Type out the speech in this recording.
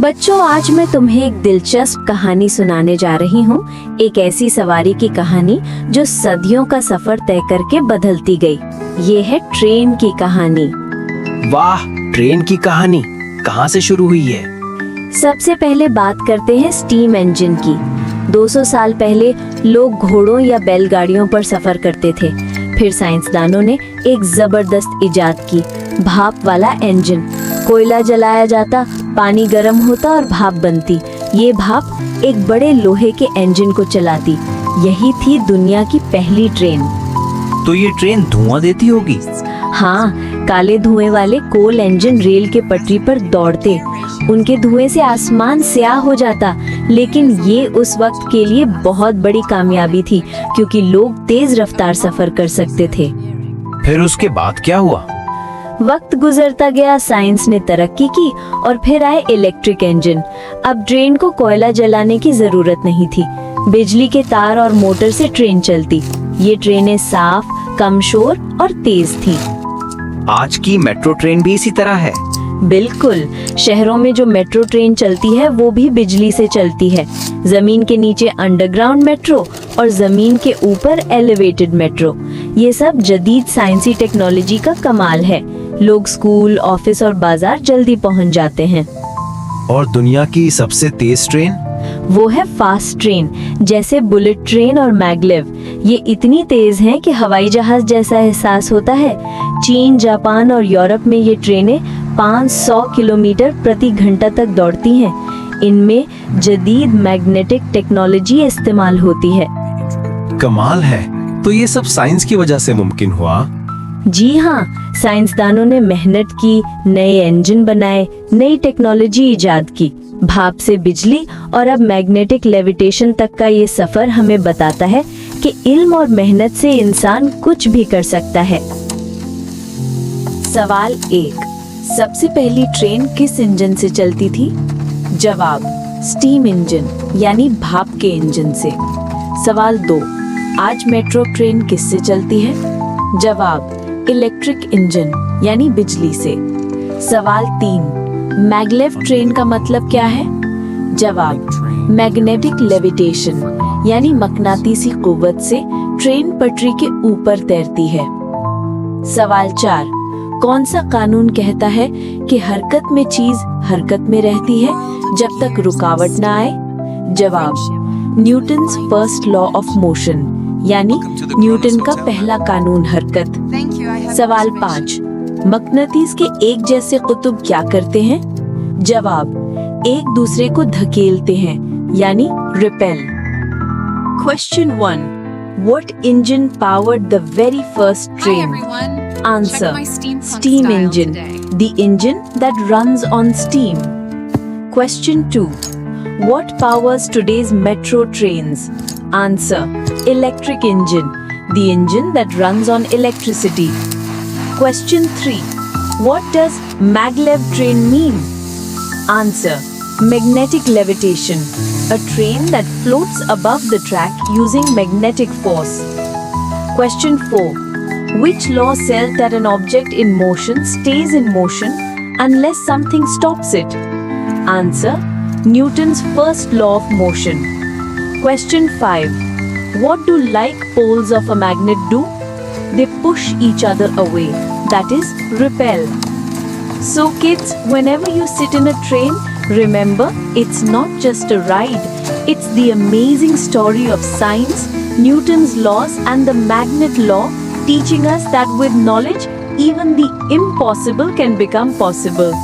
बच्चों, आज मैं तुम्हें एक दिलचस्प कहानी सुनाने जा रही हूँ। एक ऐसी सवारी की कहानी जो सदियों का सफर तय करके बदलती गई। ये है ट्रेन की कहानी। वाह, ट्रेन की कहानी कहाँ से शुरू हुई है? सबसे पहले बात करते हैं स्टीम इंजन की। 200 साल पहले लोग घोड़ों या बैलगाड़ियों पर सफर करते थे। फिर साइंसदानों ने एक जबरदस्त इजाद की, भाप वाला इंजन। कोयला जलाया जाता, पानी गर्म होता और भाप बनती। ये भाप एक बड़े लोहे के इंजन को चलाती। यही थी दुनिया की पहली ट्रेन। तो ये ट्रेन धुआं देती होगी? हाँ, काले धुएं वाले कोल इंजन रेल के पटरी पर दौड़ते। उनके धुएं से आसमान स्याह हो जाता। लेकिन ये उस वक्त के लिए बहुत बड़ी कामयाबी थी, क्योंकि लोग तेज रफ्तार सफर कर सकते थे। फिर उसके बाद क्या हुआ? वक्त गुजरता गया, साइंस ने तरक्की की और फिर आए इलेक्ट्रिक इंजन। अब ट्रेन को कोयला जलाने की जरूरत नहीं थी। बिजली के तार और मोटर से ट्रेन चलती। ये ट्रेनें साफ, कम शोर और तेज थी। आज की मेट्रो ट्रेन भी इसी तरह है? बिल्कुल, शहरों में जो मेट्रो ट्रेन चलती है वो भी बिजली से चलती है। जमीन के नीचे अंडरग्राउंड मेट्रो और जमीन के ऊपर एलिवेटेड मेट्रो। ये सब जदीद साइंसी टेक्नोलॉजी का कमाल है। लोग स्कूल, ऑफिस और बाजार जल्दी पहुंच जाते हैं। और दुनिया की सबसे तेज ट्रेन? वो है फास्ट ट्रेन, जैसे बुलेट ट्रेन और मैगलेव। ये इतनी तेज हैं कि हवाई जहाज जैसा एहसास होता है। चीन, जापान और यूरोप में ये ट्रेनें 500 किलोमीटर प्रति घंटा तक दौड़ती हैं। इनमें जदीद मैग्नेटिक टेक्नोलॉजी इस्तेमाल होती है। कमाल है। तो ये सब साइंस की वजह से मुमकिन हुआ? जी हाँ, साइंसदानों ने मेहनत की, नए इंजन बनाए, नई टेक्नोलॉजी इजाद की। भाप से बिजली और अब मैग्नेटिक लेविटेशन तक का ये सफर हमें बताता है कि इल्म और मेहनत से इंसान कुछ भी कर सकता है। सवाल 1, सबसे पहली ट्रेन किस इंजन से चलती थी? जवाब, स्टीम इंजन यानी भाप के इंजन से। सवाल 2, आज मेट्रो ट्रेन किससे चलती है? जवाब, इलेक्ट्रिक इंजन यानी बिजली से। सवाल 3, मैगलेव ट्रेन का मतलब क्या है? जवाब, मैग्नेटिक लेविटेशन यानी मकनातीसी कुव्वत से ट्रेन पटरी के ऊपर तैरती है। सवाल 4, कौन सा कानून कहता है कि हरकत में चीज हरकत में रहती है जब तक रुकावट ना आए? जवाब, Newton's first law of motion यानी न्यूटन का पहला कानून हरकत। सवाल 5, मकनातीस के एक जैसे कुतुब क्या करते हैं? जवाब, एक दूसरे को धकेलते हैं यानी repel. Question 1, what engine powered the very first train? Answer, steam engine, the engine that runs on steam. Question 2, what powers today's metro trains? Answer, electric engine, the engine that runs on electricity. Question 3, what does maglev train mean? Answer, magnetic levitation, a train that floats above the track using magnetic force. Question 4, which law says that an object in motion stays in motion unless something stops it? Answer, Newton's first law of motion. Question 5, what do like poles of a magnet do? They push each other away, that is, repel. So kids, whenever you sit in a train, remember it's not just a ride, it's the amazing story of science, Newton's laws and the magnet law, teaching us that with knowledge, even the impossible can become possible.